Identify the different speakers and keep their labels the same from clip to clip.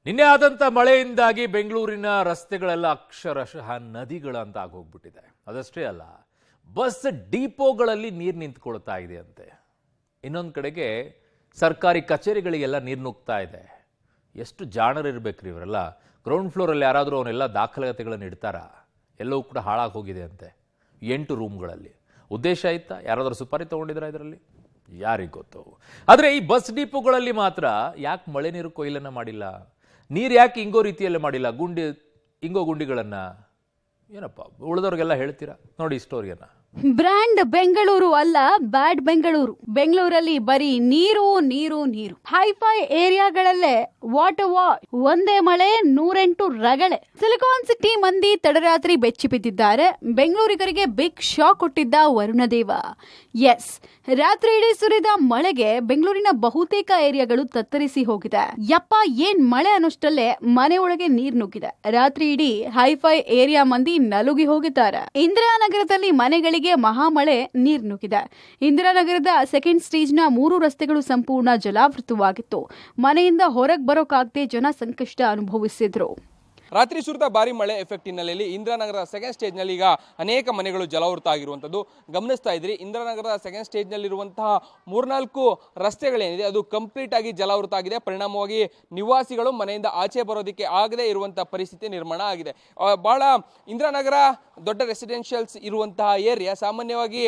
Speaker 1: ನಿನ್ನೆ ಆದಂತ ಮಳೆಯಿಂದಾಗಿ ಬೆಂಗಳೂರಿನ ರಸ್ತೆಗಳೆಲ್ಲ ಅಕ್ಷರಶಃ ನದಿಗಳಂತ ಆಗೋಗ್ಬಿಟ್ಟಿದೆ. ಅದಷ್ಟೇ ಅಲ್ಲ, ಬಸ್ ಡಿಪೋಗಳಲ್ಲಿ ನೀರು ನಿಂತ್ಕೊಳ್ತಾ ಇದೆ ಅಂತೆ. ಇನ್ನೊಂದು ಕಡೆಗೆ ಸರ್ಕಾರಿ ಕಚೇರಿಗಳಿಗೆಲ್ಲ ನೀರು ನುಗ್ತಾ ಇದೆ. ಎಷ್ಟು ಜಾಣರಿರ್ಬೇಕ್ರಿ ಇವರೆಲ್ಲ. ಗ್ರೌಂಡ್ ಫ್ಲೋರಲ್ಲಿ ಯಾರಾದರೂ ಅವನ್ನೆಲ್ಲ ದಾಖಲಾತಿಗಳನ್ನು ಇಡ್ತಾರಾ? ಎಲ್ಲವೂ ಕೂಡ ಹಾಳಾಗಿ ಹೋಗಿದೆ ಅಂತೆ. 8 ರೂಮ್ಗಳಲ್ಲಿ. ಉದ್ದೇಶ ಆಯ್ತಾ? ಯಾರಾದರೂ ಸುಪಾರಿ ತಗೊಂಡಿದ್ರಾ ಇದರಲ್ಲಿ? ಯಾರಿಗೆ ಗೊತ್ತು. ಆದರೆ ಈ ಬಸ್ ಡಿಪೋಗಳಲ್ಲಿ ಮಾತ್ರ ಯಾಕೆ ಮಳೆ ನೀರು ಕೊಯ್ಲನ್ನ ಮಾಡಿಲ್ಲ? ನೀರು ಯಾಕೆ ಹಿಂಗೋ ರೀತಿಯಲ್ಲೇ ಮಾಡಿಲ್ಲ? ಹಿಂಗೋ ಗುಂಡಿಗಳನ್ನ ಏನಪ್ಪ ಉಳಿದವ್ರಿಗೆಲ್ಲ ಹೇಳ್ತೀರಾ? ನೋಡಿ ಈ ಸ್ಟೋರಿಯನ್ನ.
Speaker 2: ಬ್ರ್ಯಾಂಡ್ ಬೆಂಗಳೂರು ಅಲ್ಲ, ಬ್ಯಾಡ್ ಬೆಂಗಳೂರು. ಬೆಂಗಳೂರಲ್ಲಿ ಬರೀ ನೀರು ನೀರು ನೀರು. ಹೈಫೈ ಏರಿಯಾಗಳಲ್ಲೇ ವಾಟರ್ ಒಂದೇ ಮಳೆ 108 ರಗಳೆ. ಸಿಲಿಕಾನ್ ಸಿಟಿ ಮಂದಿ ತಡರಾತ್ರಿ ಬೆಚ್ಚಿ ಬಿದ್ದಿದ್ದಾರೆ. ಬೆಂಗಳೂರಿಗರಿಗೆ ಬಿಗ್ ಶಾಕ್ ಕೊಟ್ಟಿದ್ದ ವರುಣದೇವ. ಎಸ್, ರಾತ್ರಿ ಇಡೀ ಸುರಿದ ಮಳೆಗೆ ಬೆಂಗಳೂರಿನ ಬಹುತೇಕ ಏರಿಯಾಗಳು ತತ್ತರಿಸಿ ಹೋಗಿದೆ. ಯಪ್ಪ ಏನ್ ಮಳೆ ಅನ್ನೋಷ್ಟಲ್ಲೇ ಮನೆ ಒಳಗೆ ನೀರ್ ನುಗ್ಗಿದೆ. ರಾತ್ರಿ ಇಡೀ ಹೈಫೈ ಏರಿಯಾ ಮಂದಿ ನಲುಗಿ ಹೋಗಿದ್ದಾರೆ. ಇಂದಿರಾನಗರದಲ್ಲಿ ಮನೆಗಳಿಗೆ ಮಹಾಮಳೆ ನೀರ್ ನುಗ್ಗಿದೆ. ಇಂದಿರಾನಗರದ ಸೆಕೆಂಡ್ ಸ್ಟೇಜ್ ನ 3 ರಸ್ತೆಗಳು ಸಂಪೂರ್ಣ ಜಲಾವೃತವಾಗಿತ್ತು. ಮನೆಯಿಂದ ಹೊರಗೆ ಬರೋಕಾಗದೆ ಜನ ಸಂಕಷ್ಟ ಅನುಭವಿಸಿದ್ರು.
Speaker 3: ರಾತ್ರಿ ಸುರಿದ ಭಾರಿ ಮಳೆ ಎಫೆಕ್ಟ್ ಹಿನ್ನೆಲೆಯಲ್ಲಿ ಇಂದಿರಾನಗರ ಸೆಕೆಂಡ್ ಸ್ಟೇಜ್ನಲ್ಲಿ ಈಗ ಅನೇಕ ಮನೆಗಳು ಜಲಾವೃತ ಆಗಿರುವಂಥದ್ದು ಗಮನಿಸ್ತಾ ಇದ್ರಿ. ಇಂದಿರಾನಗರದ ಸೆಕೆಂಡ್ ಸ್ಟೇಜ್ನಲ್ಲಿರುವಂತಹ 3-4 ರಸ್ತೆಗಳೇನಿದೆ ಅದು ಕಂಪ್ಲೀಟ್ ಆಗಿ ಜಲಾವೃತ ಆಗಿದೆ. ಪರಿಣಾಮವಾಗಿ ನಿವಾಸಿಗಳು ಮನೆಯಿಂದ ಆಚೆ ಬರೋದಕ್ಕೆ ಆಗದೆ ಇರುವಂತಹ ಪರಿಸ್ಥಿತಿ ನಿರ್ಮಾಣ ಆಗಿದೆ. ಬಹಳ ಇಂದಿರಾನಗರ ದೊಡ್ಡ ರೆಸಿಡೆನ್ಷಿಯಲ್ಸ್ ಇರುವಂತಹ ಏರಿಯಾ. ಸಾಮಾನ್ಯವಾಗಿ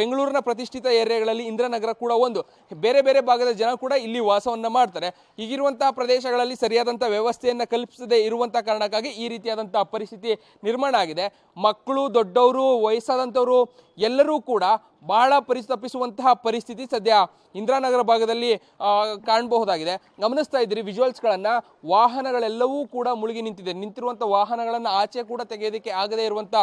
Speaker 3: ಬೆಂಗಳೂರಿನ ಪ್ರತಿಷ್ಠಿತ ಏರಿಯಾಗಳಲ್ಲಿ ಇಂದಿರಾನಗರ ಕೂಡ ಒಂದು. ಬೇರೆ ಬೇರೆ ಭಾಗದ ಜನ ಕೂಡ ಇಲ್ಲಿ ವಾಸವನ್ನ ಮಾಡ್ತಾರೆ. ಈಗಿರುವಂತಹ ಪ್ರದೇಶಗಳಲ್ಲಿ ಸರಿಯಾದಂತಹ ವ್ಯವಸ್ಥೆಯನ್ನು ಕಲ್ಪಿಸದೇ ಇರುವಂತಹ ಕಾರಣಕ್ಕಾಗಿ ಈ ರೀತಿಯಾದಂತಹ ಪರಿಸ್ಥಿತಿ ನಿರ್ಮಾಣ ಆಗಿದೆ. ಮಕ್ಕಳು, ದೊಡ್ಡವರು, ವಯಸ್ಸಾದಂಥವರು ಎಲ್ಲರೂ ಕೂಡ ಬಹಳ ಪರಿತಪಿಸುವಂತಹ ಪರಿಸ್ಥಿತಿ ಸದ್ಯ ಇಂದಿರಾನಗರ ಭಾಗದಲ್ಲಿ ಕಾಣಬಹುದಾಗಿದೆ. ಗಮನಿಸ್ತಾ ಇದ್ದೀರಿ ವಿಜುವಲ್ಸ್ಗಳನ್ನು. ವಾಹನಗಳೆಲ್ಲವೂ ಕೂಡ ಮುಳುಗಿ ನಿಂತಿರುವಂಥ ವಾಹನಗಳನ್ನು ಆಚೆ ಕೂಡ ತೆಗೆಯೋದಕ್ಕೆ ಆಗದೇ ಇರುವಂಥ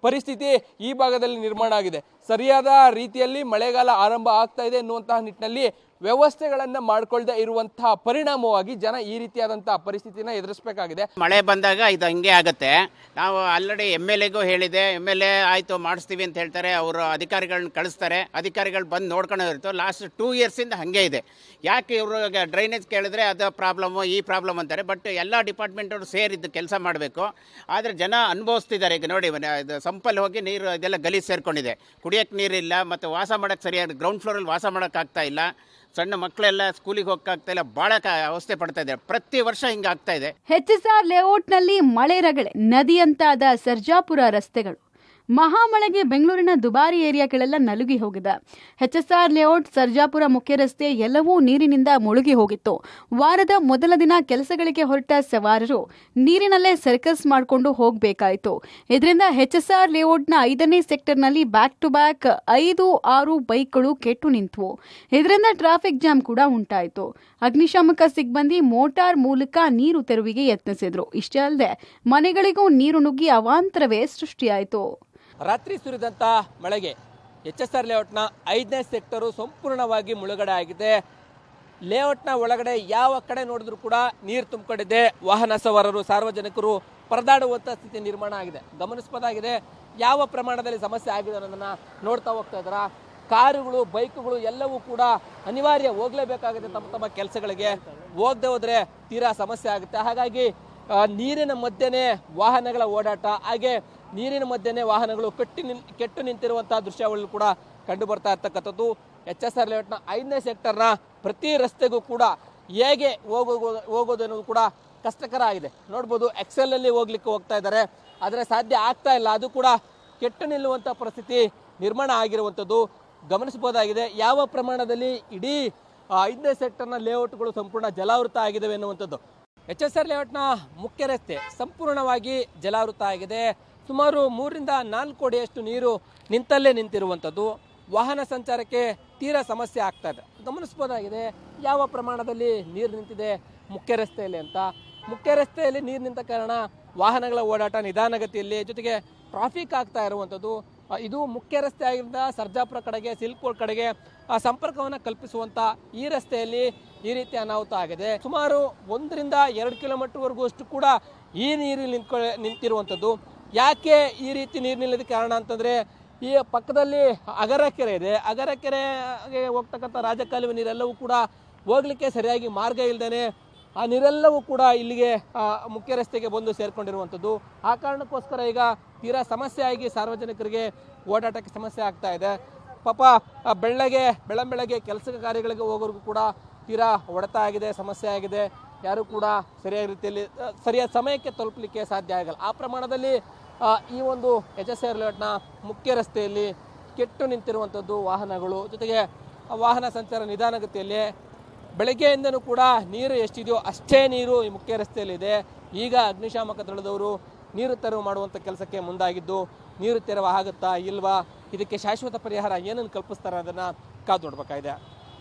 Speaker 3: ಪರಿಸ್ಥಿತಿ ಈ ಭಾಗದಲ್ಲಿ ನಿರ್ಮಾಣ ಆಗಿದೆ. ಸರಿಯಾದ ರೀತಿಯಲ್ಲಿ ಮಳೆಗಾಲ ಆರಂಭ ಆಗ್ತಾ ಇದೆ ಎನ್ನುವಂತಹ ನಿಟ್ಟಿನಲ್ಲಿ ವ್ಯವಸ್ಥೆಗಳನ್ನು ಮಾಡಿಕೊಳ್ಳದೆ ಇರುವಂತಹ ಪರಿಣಾಮವಾಗಿ ಜನ ಈ ರೀತಿಯಾದಂತಹ ಪರಿಸ್ಥಿತಿನ ಎದುರಿಸಬೇಕಾಗಿದೆ.
Speaker 4: ಮಳೆ ಬಂದಾಗ ಇದು ಹಂಗೆ ಆಗುತ್ತೆ. ನಾವು ಆಲ್ರೆಡಿ MLAಗೂ ಹೇಳಿದೆ. MLA ಆಯಿತು ಮಾಡಿಸ್ತೀವಿ ಅಂತ ಹೇಳ್ತಾರೆ. ಅವರು ಅಧಿಕಾರಿಗಳನ್ನ ಕಳಿಸ್ತಾರೆ. ಅಧಿಕಾರಿಗಳು ಬಂದು ನೋಡ್ಕೊಂಡಿರ್ತು. ಲಾಸ್ಟ್ 2 ಇಯರ್ಸಿಂದ ಹಾಗೆ ಇದೆ. ಯಾಕೆ ಇವರು ಡ್ರೈನೇಜ್ ಕೇಳಿದ್ರೆ ಅದು ಪ್ರಾಬ್ಲಮ್ಮು, ಈ ಪ್ರಾಬ್ಲಮ್ ಅಂತಾರೆ. ಬಟ್ ಎಲ್ಲ ಡಿಪಾರ್ಟ್ಮೆಂಟವರು ಸೇರಿದ್ದು ಕೆಲಸ ಮಾಡಬೇಕು. ಆದರೆ ಜನ ಅನುಭವಿಸ್ತಿದ್ದಾರೆ. ಈಗ ನೋಡಿ, ಇದು ಸಂಪಲ್ಲಿ ಹೋಗಿ ನೀರು ಇದೆಲ್ಲ ಗಲೀಜು ಸೇರ್ಕೊಂಡಿದೆ. ಕುಡಿಯೋಕ್ಕೆ ನೀರಿಲ್ಲ, ಮತ್ತು ವಾಸ ಮಾಡೋಕ್ಕೆ ಸರಿಯಾಗಿ ಗ್ರೌಂಡ್ ಫ್ಲೋರಲ್ಲಿ ವಾಸ ಮಾಡೋಕ್ಕಾಗ್ತಾ ಇಲ್ಲ. ಸಣ್ಣ ಮಕ್ಕಳೆಲ್ಲ ಸ್ಕೂಲಿಗೆ ಹೋಗಕ್ಕಾಗ್ತಾ ಇಲ್ಲ. ಬಹಳ ಅವಸ್ಥೆ ಪಡ್ತಾ ಇದ್ದಾರೆ. ಪ್ರತಿ ವರ್ಷ ಹಿಂಗಾಗ್ತಾ ಇದೆ.
Speaker 2: HSR ಲೇಔಟ್ನಲ್ಲಿ ಮಳೆ ರಗಳೆ. ನದಿಯಂತಾದ ಸರ್ಜಾಪುರ ರಸ್ತೆಗಳು. ಮಹಾಮಳೆಗೆ ಬೆಂಗಳೂರಿನ ದುಬಾರಿ ಏರಿಯಾಗಳೆಲ್ಲ ನಲುಗಿ ಹೋಗಿದೆ. HSR ಲೇಔಟ್, ಸರ್ಜಾಪುರ ಮುಖ್ಯ ರಸ್ತೆ ಎಲ್ಲವೂ ನೀರಿನಿಂದ ಮುಳುಗಿ ಹೋಗಿತ್ತು. ವಾರದ ಮೊದಲ ದಿನ ಕೆಲಸಗಳಿಗೆ ಹೊರಟ ಸವಾರರು ನೀರಿನಲ್ಲೇ ಸರ್ಕಸ್ ಮಾಡಿಕೊಂಡು ಹೋಗಬೇಕಾಯಿತು. ಇದರಿಂದ HSR ಲೇಔಟ್ನ 5ನೇ ಸೆಕ್ಟರ್ನಲ್ಲಿ ಬ್ಯಾಕ್ ಟು ಬ್ಯಾಕ್ 5-6 ಬೈಕ್ಗಳು ಕೆಟ್ಟು ನಿಂತವು. ಇದರಿಂದ ಟ್ರಾಫಿಕ್ ಜಾಮ್ ಕೂಡ ಉಂಟಾಯಿತು. ಅಗ್ನಿಶಾಮಕ ಸಿಬ್ಬಂದಿ ಮೋಟಾರ್ ಮೂಲಕ ನೀರು ತೆರವಿಗೆ ಯತ್ನಿಸಿದ್ರು. ಇಷ್ಟೇ ಅಲ್ಲದೆ ಮನೆಗಳಿಗೂ ನೀರು ನುಗ್ಗಿ ಅವಾಂತರವೇ ಸೃಷ್ಟಿಯಾಯಿತು.
Speaker 3: ರಾತ್ರಿ ಸುರಿದಂಥ ಮಳೆಗೆ HSR ಲೇಔಟ್ನ 5ನೇ ಸೆಕ್ಟರು ಸಂಪೂರ್ಣವಾಗಿ ಮುಳುಗಡೆ ಆಗಿದೆ. ಲೇಔಟ್ನ ಒಳಗಡೆ ಯಾವ ಕಡೆ ನೋಡಿದ್ರೂ ಕೂಡ ನೀರು ತುಂಬಿಕೊಂಡಿದೆ. ವಾಹನ ಸವಾರರು, ಸಾರ್ವಜನಿಕರು ಪರದಾಡುವಂಥ ಸ್ಥಿತಿ ನಿರ್ಮಾಣ ಆಗಿದೆ. ಗಮನಿಸಬಹುದಾಗಿದೆ ಯಾವ ಪ್ರಮಾಣದಲ್ಲಿ ಸಮಸ್ಯೆ ಆಗಿದೆ ಅನ್ನೋದನ್ನು ನೋಡ್ತಾ ಹೋಗ್ತಾ ಇದ್ದಾರೆ. ಕಾರುಗಳು, ಬೈಕ್ಗಳು ಎಲ್ಲವೂ ಕೂಡ ಅನಿವಾರ್ಯ ಹೋಗಲೇಬೇಕಾಗುತ್ತೆ ತಮ್ಮ ಕೆಲಸಗಳಿಗೆ. ಹೋಗದೆ ಹೋದರೆ ತೀರಾ ಸಮಸ್ಯೆ ಆಗುತ್ತೆ. ಹಾಗಾಗಿ ನೀರಿನ ಮಧ್ಯೆನೇ ವಾಹನಗಳ ಓಡಾಟ, ಹಾಗೆ ನೀರಿನ ಮಧ್ಯೆನೇ ವಾಹನಗಳು ಕೆಟ್ಟು ನಿಂತಿರುವಂತಹ ದೃಶ್ಯಾವಳಿ ಕೂಡ ಕಂಡು ಬರ್ತಾ ಇರ್ತಕ್ಕಂಥದ್ದು. HSR ಲೇಔಟ್ನ 5ನೇ ಸೆಕ್ಟರ್ನ ಪ್ರತಿ ರಸ್ತೆಗೂ ಕೂಡ ಹೇಗೆ ಹೋಗೋದು ಅನ್ನೋದು ಕೂಡ ಕಷ್ಟಕರ ಆಗಿದೆ. ನೋಡ್ಬೋದು, ಎಕ್ಸೆಲ್ ಅಲ್ಲಿ ಹೋಗ್ತಾ ಇದ್ದಾರೆ, ಆದರೆ ಸಾಧ್ಯ ಆಗ್ತಾ ಇಲ್ಲ. ಅದು ಕೂಡ ಕೆಟ್ಟು ನಿಲ್ಲುವಂಥ ಪರಿಸ್ಥಿತಿ ನಿರ್ಮಾಣ ಆಗಿರುವಂಥದ್ದು ಗಮನಿಸಬಹುದಾಗಿದೆ. ಯಾವ ಪ್ರಮಾಣದಲ್ಲಿ ಇಡೀ 5ನೇ ಸೆಕ್ಟರ್ನ ಲೇಔಟ್ಗಳು ಸಂಪೂರ್ಣ ಜಲಾವೃತ ಆಗಿದ್ದಾವೆ ಎನ್ನುವಂಥದ್ದು. HSR ಲೇಔಟ್ನ ಮುಖ್ಯ ರಸ್ತೆ ಸಂಪೂರ್ಣವಾಗಿ ಜಲಾವೃತ ಆಗಿದೆ. ಸುಮಾರು 3-4 ಅಡಿಯಷ್ಟು ನೀರು ನಿಂತಲ್ಲೇ ನಿಂತಿರುವಂಥದ್ದು. ವಾಹನ ಸಂಚಾರಕ್ಕೆ ತೀರಾ ಸಮಸ್ಯೆ ಆಗ್ತಾ ಇದೆ. ಗಮನಿಸಬಹುದಾಗಿದೆ ಯಾವ ಪ್ರಮಾಣದಲ್ಲಿ ನೀರು ನಿಂತಿದೆ ಮುಖ್ಯ ರಸ್ತೆಯಲ್ಲಿ ಅಂತ. ಮುಖ್ಯ ರಸ್ತೆಯಲ್ಲಿ ನೀರು ನಿಂತ ಕಾರಣ ವಾಹನಗಳ ಓಡಾಟ ನಿಧಾನಗತಿಯಲ್ಲಿ, ಜೊತೆಗೆ ಟ್ರಾಫಿಕ್ ಆಗ್ತಾ ಇರುವಂಥದ್ದು. ಇದು ಮುಖ್ಯ ರಸ್ತೆ ಆಗಿರೋದ್ರಿಂದ ಸರ್ಜಾಪುರ ಕಡೆಗೆ, ಸಿಲ್ಕೋಡ್ ಕಡೆಗೆ ಸಂಪರ್ಕವನ್ನು ಕಲ್ಪಿಸುವಂಥ ಈ ರಸ್ತೆಯಲ್ಲಿ ಈ ರೀತಿ ಅನಾಹುತ ಆಗಿದೆ. ಸುಮಾರು 1-2 ಕಿಲೋಮೀಟರ್ವರೆಗೂ ಅಷ್ಟು ಕೂಡ ಈ ನೀರು ನಿಂತಿರುವಂಥದ್ದು. ಯಾಕೆ ಈ ರೀತಿ ನೀರು ನಿಲ್ಲೋದಕ್ಕೆ ಕಾರಣ ಅಂತಂದರೆ, ಈ ಪಕ್ಕದಲ್ಲಿ ಅಗರ ಕೆರೆ ಇದೆ. ಅಗರ ಕೆರೆಗೆ ಹೋಗ್ತಕ್ಕಂಥ ರಾಜಕಾಲುವೆ ನೀರೆಲ್ಲವೂ ಕೂಡ ಹೋಗ್ಲಿಕ್ಕೆ ಸರಿಯಾಗಿ ಮಾರ್ಗ ಇಲ್ಲದೇ ಆ ನೀರೆಲ್ಲವೂ ಕೂಡ ಇಲ್ಲಿಗೆ ಮುಖ್ಯ ರಸ್ತೆಗೆ ಬಂದು ಸೇರ್ಕೊಂಡಿರುವಂಥದ್ದು. ಆ ಕಾರಣಕ್ಕೋಸ್ಕರ ಈಗ ತೀರಾ ಸಮಸ್ಯೆ ಆಗಿ ಸಾರ್ವಜನಿಕರಿಗೆ ಓಡಾಟಕ್ಕೆ ಸಮಸ್ಯೆ ಆಗ್ತಾ ಇದೆ. ಪಾಪ ಬೆಳಗ್ಗೆ ಕೆಲಸ ಕಾರ್ಯಗಳಿಗೆ ಹೋಗೋರಿಗೂ ಕೂಡ ತೀರಾ ಹೊಡೆತ ಆಗಿದೆ, ಸಮಸ್ಯೆ ಆಗಿದೆ. ಯಾರು ಕೂಡ ಸರಿಯಾದ ರೀತಿಯಲ್ಲಿ ಸರಿಯಾದ ಸಮಯಕ್ಕೆ ತಲುಪಲಿಕ್ಕೆ ಸಾಧ್ಯ ಆಗಲ್ಲ. ಆ ಪ್ರಮಾಣದಲ್ಲಿ ಈ ಒಂದು HSR ಲೇಔಟ್ನ ಮುಖ್ಯ ರಸ್ತೆಯಲ್ಲಿ ಕೆಟ್ಟು ನಿಂತಿರುವಂಥದ್ದು ವಾಹನಗಳು, ಜೊತೆಗೆ ವಾಹನ ಸಂಚಾರ ನಿಧಾನಗತಿಯಲ್ಲಿ. ಬೆಳಗ್ಗೆಯಿಂದನೂ ಕೂಡ ನೀರು ಎಷ್ಟಿದೆಯೋ ಅಷ್ಟೇ ನೀರು ಈ ಮುಖ್ಯ ರಸ್ತೆಯಲ್ಲಿದೆ. ಈಗ ಅಗ್ನಿಶಾಮಕ ದಳದವರು ನೀರು ತೆರವು ಮಾಡುವಂಥ ಕೆಲಸಕ್ಕೆ ಮುಂದಾಗಿದ್ದು, ನೀರು ತೆರವು ಆಗುತ್ತಾ ಇಲ್ವಾ, ಇದಕ್ಕೆ ಶಾಶ್ವತ ಪರಿಹಾರ ಏನನ್ನು ಕಲ್ಪಿಸ್ತಾರೆ ಅದನ್ನು ಕಾದು ನೋಡಬೇಕಾಗಿದೆ.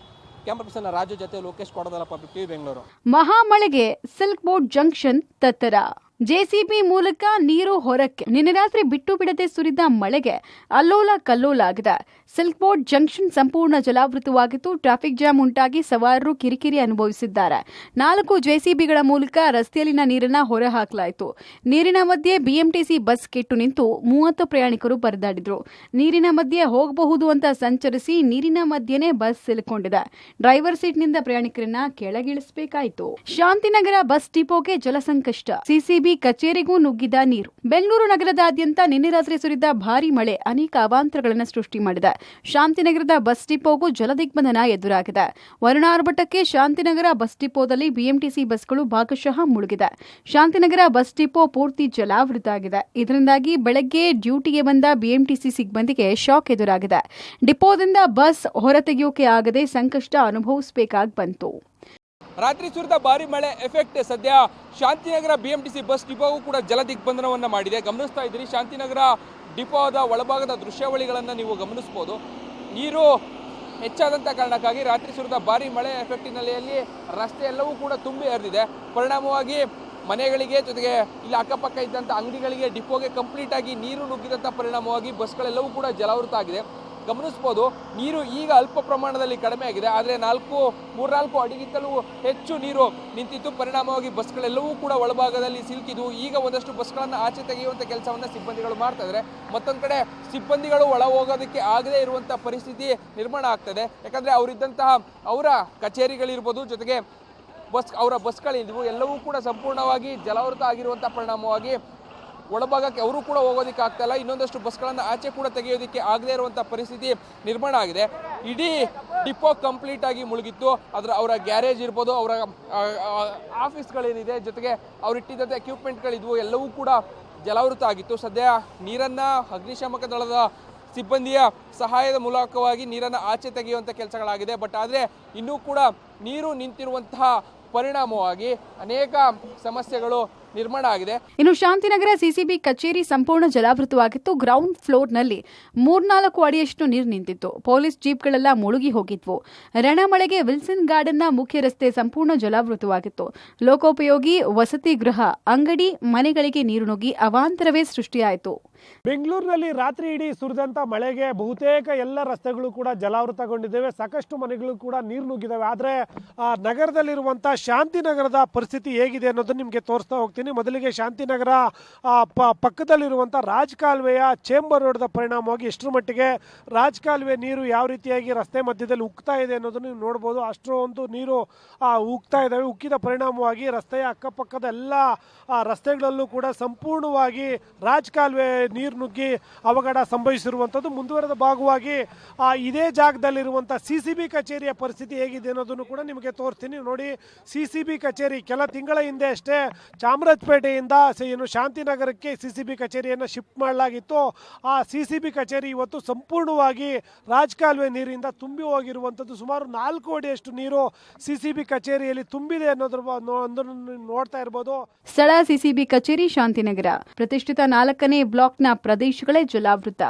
Speaker 3: ಕ್ಯಾಮರಾ ಪರ್ಸನ್ ರಾಜು ಜೊತೆ ಲೋಕೇಶ್ ಕೊಡದಲ್ಲ, ಪಬ್ಲಿಕ್ ಟಿವಿ ಬೆಂಗಳೂರು.
Speaker 2: ಮಹಾಮಳೆಗೆ ಸಿಲ್ಕ್ ಬೋರ್ಡ್ ಜಂಕ್ಷನ್ ತತ್ತರ. ಜೆಸಿಬಿ ಮೂಲಕ ನೀರು ಹೊರಕ್ಕೆ. ನಿನ್ನೆ ರಾತ್ರಿ ಬಿಟ್ಟು ಬಿಡದೆ ಸುರಿದ ಮಳೆಗೆ ಅಲ್ಲೋಲ ಕಲ್ಲೋಲ ಆಗಿದೆ. ಸಿಲ್ಕ್ ಬೋರ್ಡ್ ಜಂಕ್ಷನ್ ಸಂಪೂರ್ಣ ಜಲಾವೃತವಾಗಿದ್ದು ಟ್ರಾಫಿಕ್ ಜಾಮ್ ಉಂಟಾಗಿ ಸವಾರರು ಕಿರಿಕಿರಿ ಅನುಭವಿಸಿದ್ದಾರೆ. 4 ಜೆಸಿಬಿಗಳ ಮೂಲಕ ರಸ್ತೆಯಲ್ಲಿನ ನೀರನ್ನು ಹೊರಹಾಕಲಾಯಿತು. ನೀರಿನ ಮಧ್ಯೆ ಬಿಎಂಟಿಸಿ ಬಸ್ ಕೆಟ್ಟು ನಿಂತು 30 ಪ್ರಯಾಣಿಕರು ಪರದಾಡಿದ್ರು. ನೀರಿನ ಮಧ್ಯೆ ಹೋಗಬಹುದು ಅಂತ ಸಂಚರಿಸಿ ನೀರಿನ ಮಧ್ಯೆನೇ ಬಸ್ ಸಿಲುಕೊಂಡಿದೆ. ಡ್ರೈವರ್ ಸೀಟ್ನಿಂದ ಪ್ರಯಾಣಿಕರನ್ನ ಕೆಳಗಿಳಿಸಬೇಕಾಯಿತು. ಶಾಂತಿನಗರ ಬಸ್ ಡಿಪೋಗೆ ಜಲಸಂಕಷ್ಟ. ಸಿಸಿಬಿ ಕಚೇರಿಗೂ ನುಗ್ಗಿದ ನೀರು. ಬೆಂಗಳೂರು ನಗರದಾದ್ಯಂತ ನಿನ್ನೆ ರಾತ್ರಿ ಸುರಿದ ಭಾರೀ ಮಳೆ ಅನೇಕ ಅವಾಂತರಗಳನ್ನು ಸೃಷ್ಟಿ ಮಾಡಿದೆ. ಶಾಂತಿನಗರದ ಬಸ್ ಡಿಪೋಗೂ ಜಲದಿಗ್ಬಂಧನ ಎದುರಾಗಿದೆ. ವರುಣಾರ್ಭಟಕ್ಕೆ ಶಾಂತಿನಗರ ಬಸ್ ಡಿಪೋದಲ್ಲಿ ಬಿಎಂಟಿಸಿ ಬಸ್ಗಳು ಭಾಗಶಃ ಮುಳುಗಿದೆ. ಶಾಂತಿನಗರ ಬಸ್ ಡಿಪೋ ಪೂರ್ತಿ ಜಲಾವೃತ ಆಗಿದೆ. ಇದರಿಂದಾಗಿ ಬೆಳಗ್ಗೆ ಡ್ಯೂಟಿಗೆ ಬಂದ ಬಿಎಂಟಿಸಿ ಸಿಬ್ಬಂದಿಗೆ ಶಾಕ್ ಎದುರಾಗಿದೆ. ಡಿಪೋದಿಂದ ಬಸ್ ಹೊರತೆಗೆಯೋಕೆ ಆಗದೆ ಸಂಕಷ್ಟ ಅನುಭವಿಸಬೇಕಾಗಿ ಬಂತು.
Speaker 3: ರಾತ್ರಿ ಸುರಿದ ಭಾರಿ ಮಳೆ ಎಫೆಕ್ಟ್ ಸದ್ಯ ಶಾಂತಿನಗರ ಬಿಎಂಟಿಸಿ ಬಸ್ ಡಿಪೋಗೂ ಕೂಡ ಜಲ ದಿಗ್ಬಂಧನವನ್ನು ಮಾಡಿದೆ. ಗಮನಿಸ್ತಾ ಇದ್ದೀರಿ, ಶಾಂತಿನಗರ ಡಿಪೋದ ಒಳಭಾಗದ ದೃಶ್ಯಾವಳಿಗಳನ್ನು ನೀವು ಗಮನಿಸಬಹುದು. ನೀರು ಹೆಚ್ಚಾದಂಥ ಕಾರಣಕ್ಕಾಗಿ ರಾತ್ರಿ ಸುರಿದ ಭಾರಿ ಮಳೆ ಎಫೆಕ್ಟಿನಲ್ಲಿ ರಸ್ತೆ ಎಲ್ಲವೂ ಕೂಡ ತುಂಬಿ ಹರಿದಿದೆ. ಪರಿಣಾಮವಾಗಿ ಮನೆಗಳಿಗೆ, ಜೊತೆಗೆ ಇಲ್ಲಿ ಅಕ್ಕಪಕ್ಕ ಇದ್ದಂಥ ಅಂಗಡಿಗಳಿಗೆ, ಡಿಪೋಗೆ ಕಂಪ್ಲೀಟ್ ಆಗಿ ನೀರು ನುಗ್ಗಿದಂಥ ಪರಿಣಾಮವಾಗಿ ಬಸ್ಗಳೆಲ್ಲವೂ ಕೂಡ ಜಲಾವೃತ ಆಗಿದೆ. ಗಮನಿಸಬಹುದು, ನೀರು ಈಗ ಅಲ್ಪ ಪ್ರಮಾಣದಲ್ಲಿ ಕಡಿಮೆ ಆಗಿದೆ, ಆದರೆ 3-4 ಅಡಿಗಿಂತಲೂ ಹೆಚ್ಚು ನೀರು ನಿಂತಿತ್ತು. ಪರಿಣಾಮವಾಗಿ ಬಸ್ಗಳೆಲ್ಲವೂ ಕೂಡ ಒಳಭಾಗದಲ್ಲಿ ಸಿಲುಕಿದ್ವು. ಈಗ ಒಂದಷ್ಟು ಬಸ್ಗಳನ್ನು ಆಚೆ ತೆಗೆಯುವಂಥ ಕೆಲಸವನ್ನು ಸಿಬ್ಬಂದಿಗಳು ಮಾಡ್ತಾ ಇದ್ದಾರೆ. ಮತ್ತೊಂದು ಕಡೆ ಸಿಬ್ಬಂದಿಗಳು ಒಳ ಹೋಗೋದಕ್ಕೆ ಆಗದೇ ಇರುವಂಥ ಪರಿಸ್ಥಿತಿ ನಿರ್ಮಾಣ ಆಗ್ತದೆ. ಯಾಕಂದರೆ ಅವರಿದ್ದಂತಹ ಅವರ ಕಚೇರಿಗಳಿರ್ಬೋದು, ಜೊತೆಗೆ ಅವರ ಬಸ್ಗಳಿದ್ವು, ಎಲ್ಲವೂ ಕೂಡ ಸಂಪೂರ್ಣವಾಗಿ ಜಲಾವೃತ ಆಗಿರುವಂಥ ಪರಿಣಾಮವಾಗಿ ಒಳಭಾಗಕ್ಕೆ ಅವರು ಕೂಡ ಹೋಗೋದಕ್ಕೆ ಆಗ್ತಾ ಇಲ್ಲ. ಇನ್ನೊಂದಷ್ಟು ಬಸ್ಗಳನ್ನು ಆಚೆ ಕೂಡ ತೆಗೆಯೋದಕ್ಕೆ ಆಗದೇ ಇರುವಂಥ ಪರಿಸ್ಥಿತಿ ನಿರ್ಮಾಣ ಆಗಿದೆ. ಇಡೀ ಡಿಪೋ ಕಂಪ್ಲೀಟ್ ಆಗಿ ಮುಳುಗಿತ್ತು. ಅವರ ಗ್ಯಾರೇಜ್ ಇರ್ಬೋದು, ಅವರ ಆಫೀಸ್ಗಳೇನಿದೆ, ಜೊತೆಗೆ ಅವ್ರು ಇಟ್ಟಿದ್ದಂಥ ಎಕ್ವಿಪ್ಮೆಂಟ್ಗಳಿದ್ವು, ಎಲ್ಲವೂ ಕೂಡ ಜಲಾವೃತ ಆಗಿತ್ತು. ಸದ್ಯ ನೀರನ್ನು ಅಗ್ನಿಶಾಮಕ ದಳದ ಸಿಬ್ಬಂದಿಯ ಸಹಾಯದ ಮೂಲಕವಾಗಿ ನೀರನ್ನು ಆಚೆ ತೆಗೆಯುವಂಥ ಕೆಲಸಗಳಾಗಿದೆ. ಬಟ್ ಆದರೆ ಇನ್ನೂ ಕೂಡ ನೀರು ನಿಂತಿರುವಂತಹ ಪರಿಣಾಮವಾಗಿ ಅನೇಕ ಸಮಸ್ಯೆಗಳು ನಿರ್ಮಾಣ ಆಗಿದೆ.
Speaker 2: ಇನ್ನು ಶಾಂತಿನಗರ ಸಿಸಿಬಿ ಕಚೇರಿ ಸಂಪೂರ್ಣ ಜಲಾವೃತವಾಗಿತ್ತು. ಗ್ರೌಂಡ್ ಫ್ಲೋರ್ನಲ್ಲಿ 3-4 ಅಡಿಯಷ್ಟು ನೀರು ನಿಂತಿತ್ತು. ಪೊಲೀಸ್ ಜೀಪ್ಗಳೆಲ್ಲ ಮುಳುಗಿ ಹೋಗಿದ್ವು. ರಣಮಳೆಗೆ ವಿಲ್ಸನ್ ಗಾರ್ಡನ್ನ ಮುಖ್ಯ ರಸ್ತೆ ಸಂಪೂರ್ಣ ಜಲಾವೃತವಾಗಿತ್ತು. ಲೋಕೋಪಯೋಗಿ ವಸತಿ ಗೃಹ, ಅಂಗಡಿ, ಮನೆಗಳಿಗೆ ನೀರು ನುಗ್ಗಿ ಅವಾಂತರವೇ ಸೃಷ್ಟಿಯಾಯಿತು.
Speaker 5: ಬೆಂಗಳೂರಿನಲ್ಲಿ ರಾತ್ರಿ ಇಡೀ ಸುರಿದಂಥ ಮಳೆಗೆ ಬಹುತೇಕ ಎಲ್ಲ ರಸ್ತೆಗಳು ಕೂಡ ಜಲಾವೃತಗೊಂಡಿದ್ದೇವೆ. ಸಾಕಷ್ಟು ಮನೆಗಳು ಕೂಡ ನೀರು ನುಗ್ಗಿದ್ದಾವೆ. ಆದರೆ ನಗರದಲ್ಲಿರುವಂಥ ಶಾಂತಿನಗರದ ಪರಿಸ್ಥಿತಿ ಹೇಗಿದೆ ಅನ್ನೋದನ್ನು ನಿಮಗೆ ತೋರಿಸ್ತಾ ಹೋಗ್ತೀನಿ. ಮೊದಲಿಗೆ ಶಾಂತಿನಗರ ಪಕ್ಕದಲ್ಲಿರುವಂಥ ರಾಜ್ ಕಾಲುವೆಯ ಚೇಂಬರ್ ರೋಡ್ದ ಪರಿಣಾಮವಾಗಿ ಎಷ್ಟರ ಮಟ್ಟಿಗೆ ರಾಜ್ ಕಾಲುವೆ ನೀರು ಯಾವ ರೀತಿಯಾಗಿ ರಸ್ತೆ ಮಧ್ಯದಲ್ಲಿ ಉಕ್ತಾ ಇದೆ ಅನ್ನೋದನ್ನು ನೀವು ನೋಡ್ಬೋದು. ಅಷ್ಟೊಂದು ನೀರು ಉಕ್ತಾ ಇದ್ದಾವೆ. ಉಕ್ಕಿದ ಪರಿಣಾಮವಾಗಿ ರಸ್ತೆಯ ಅಕ್ಕಪಕ್ಕದ ಎಲ್ಲ ರಸ್ತೆಗಳಲ್ಲೂ ಕೂಡ ಸಂಪೂರ್ಣವಾಗಿ ರಾಜ್ ಕಾಲುವೆ ನೀರು ನುಗ್ಗಿ ಅವಘಡ ಸಂಭವಿಸಿರುವಂಥದ್ದು. ಮುಂದುವರೆದ ಭಾಗವಾಗಿ ಇದೇ ಜಾಗದಲ್ಲಿರುವಂಥ ಸಿಸಿಬಿ ಕಚೇರಿಯ ಪರಿಸ್ಥಿತಿ ಹೇಗಿದೆ ಅನ್ನೋದನ್ನು ಕೂಡ ನಿಮಗೆ ತೋರಿಸ್ತೀನಿ. ನೋಡಿ, ಸಿಸಿಬಿ ಕಚೇರಿ ಕೆಲ ತಿಂಗಳ ಹಿಂದೆ ಅಷ್ಟೇ ಚಾಮರಾಜಪೇಟೆಯಿಂದ ಶಾಂತಿನಗರಕ್ಕೆ ಸಿಸಿಬಿ ಕಚೇರಿಯನ್ನು ಶಿಫ್ಟ್ ಮಾಡಲಾಗಿತ್ತು. ಆ ಸಿಸಿಬಿ ಕಚೇರಿ ಇವತ್ತು ಸಂಪೂರ್ಣವಾಗಿ ರಾಜ್ ಕಾಲುವೆ ನೀರಿನಿಂದ ತುಂಬಿ ಹೋಗಿರುವಂಥದ್ದು. ಸುಮಾರು 4 ಅಡಿಯಷ್ಟು ನೀರು ಸಿಸಿಬಿ ಕಚೇರಿಯಲ್ಲಿ ತುಂಬಿದೆ ಅನ್ನೋದನ್ನು ನೋಡ್ತಾ ಇರ್ಬೋದು.
Speaker 2: ಸ್ಥಳ ಸಿಸಿಬಿ ಕಚೇರಿ ಶಾಂತಿನಗರ. ಪ್ರತಿಷ್ಠಿತ 4ನೇ ಬ್ಲಾಕ್ನ ಪ್ರದೇಶಗಳೇ ಜಲಾವೃತ.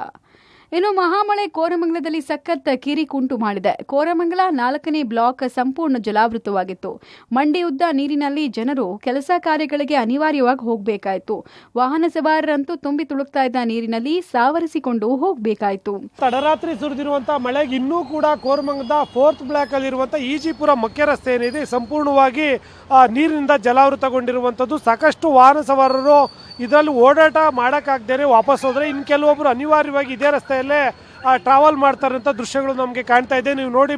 Speaker 2: ಇನ್ನು ಮಹಾಮಳೆ ಕೋರಮಂಗಲದಲ್ಲಿ ಸಖತ್ ಕಿರಿಕುಂಟು ಮಾಡಿದೆ. ಕೋರಮಂಗಲ 4ನೇ ಬ್ಲಾಕ್ ಸಂಪೂರ್ಣ ಜಲಾವೃತವಾಗಿತ್ತು. ಮಂಡಿ ಉದ್ದ ನೀರಿನಲ್ಲಿ ಜನರು ಕೆಲಸ ಕಾರ್ಯಗಳಿಗೆ ಅನಿವಾರ್ಯವಾಗಿ ಹೋಗಬೇಕಾಯಿತು. ವಾಹನ ಸವಾರರಂತೂ ತುಂಬಿ ತುಳುಕ್ತಾ ಇದ್ದ ನೀರಿನಲ್ಲಿ ಸಾವರಿಸಿಕೊಂಡು ಹೋಗಬೇಕಾಯಿತು.
Speaker 5: ತಡರಾತ್ರಿ ಸುರಿದಿರುವಂತಹ ಮಳೆಗೆ ಇನ್ನೂ ಕೂಡ ಕೋರಮಂಗಲದ 4th ಬ್ಲಾಕ್ ಅಲ್ಲಿರುವಂತಹ ಈಜಿಪುರ ಮುಖ್ಯ ರಸ್ತೆ ಏನಿದೆ ಸಂಪೂರ್ಣವಾಗಿ ನೀರಿನಿಂದ ಜಲಾವೃತಗೊಂಡಿರುವಂಥದ್ದು. ಸಾಕಷ್ಟು ವಾಹನ ಸವಾರರು ಇದರಲ್ಲಿ ಓಡಾಟ ಮಾಡೋಕ್ಕಾಗ್ದೇ ವಾಪಸ್ ಹೋದರೆ ಇನ್ನು ಕೆಲವೊಬ್ಬರು ಅನಿವಾರ್ಯವಾಗಿ ಇದೇ ರಸ್ತೆಯಲ್ಲೇ ಟ್ರಾವೆಲ್ ಮಾಡ್ತಾರಂಥ ದೃಶ್ಯಗಳು ನಮಗೆ ಕಾಣ್ತಾ ಇದೆ. ನೀವು ನೋಡಿ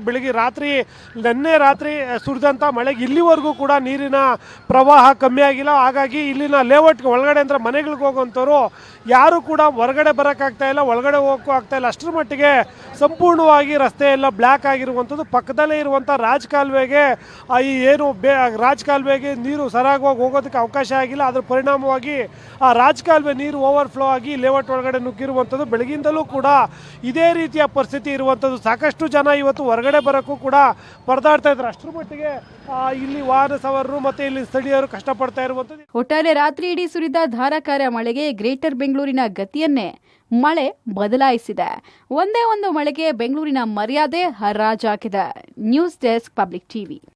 Speaker 5: ನಿನ್ನೆ ರಾತ್ರಿ ಸುರಿದಂಥ ಮಳೆಗೆ ಇಲ್ಲಿವರೆಗೂ ಕೂಡ ನೀರಿನ ಪ್ರವಾಹ ಕಮ್ಮಿ ಆಗಿಲ್ಲ. ಹಾಗಾಗಿ ಇಲ್ಲಿನ ಲೇಔಟ್ ಒಳಗಡೆ ಅಂದರೆ ಮನೆಗಳಿಗೆ ಹೋಗುವಂಥವ್ರು ಯಾರು ಕೂಡ ಹೊರಗಡೆ ಬರೋಕ್ಕಾಗ್ತಾ ಇಲ್ಲ, ಒಳಗಡೆ ಹೋಗೋಕ್ಕೂ ಆಗ್ತಾ ಇಲ್ಲ. ಅಷ್ಟರ ಮಟ್ಟಿಗೆ ಸಂಪೂರ್ಣವಾಗಿ ರಸ್ತೆ ಎಲ್ಲ ಬ್ಲ್ಯಾಕ್ ಆಗಿರುವಂಥದ್ದು. ಪಕ್ಕದಲ್ಲೇ ಇರುವಂಥ ರಾಜಕಾಲುವೆಗೆ ರಾಜಕಾಲುವೆಗೆ ನೀರು ಸರಾಗವಾಗಿ ಹೋಗೋದಕ್ಕೆ ಅವಕಾಶ ಆಗಿಲ್ಲ. ಅದರ ಪರಿಣಾಮವಾಗಿ ಆ ರಾಜಕಾಲುವೆ ನೀರು ಓವರ್ಫ್ಲೋ ಆಗಿ ಲೇಔಟ್ ಒಳಗಡೆ ನುಗ್ಗಿರುವಂಥದ್ದು. ಬೆಳಗಿಂದಲೂ ಕೂಡ ಇದೇ ರೀತಿಯ ಪರಿಸ್ಥಿತಿ ಇರುವಂಥದ್ದು. ಸಾಕಷ್ಟು ಜನ ಇವತ್ತು ಹೊರಗಡೆ ಬರೋಕ್ಕೂ ಕೂಡ ಪರದಾಡ್ತಾ ಇದ್ದಾರೆ. ಅಷ್ಟರ ಮಟ್ಟಿಗೆ ಇಲ್ಲಿ ವಾಹನ ಸವಾರರು ಮತ್ತೆ ಇಲ್ಲಿ ಸ್ಥಳೀಯರು ಕಷ್ಟಪಡ್ತಾ ಇರುವಂಥದ್ದು.
Speaker 2: ಒಟ್ಟಾರೆ ರಾತ್ರಿ ಇಡೀ ಸುರಿದ ಧಾರಾಕಾರ ಮಳೆಗೆ ಗ್ರೇಟರ್ ಬೆಂಗಳೂರಿನ ಗತಿಯನ್ನೇ ಮಳೆ ಬದಲಾಯಿಸಿದೆ. ಒಂದೇ ಒಂದು ಮಳೆಗೆ ಬೆಂಗಳೂರಿನ ಮರ್ಯಾದೆ ಹರಾಜಾಗಿದೆ. News desk, public TV.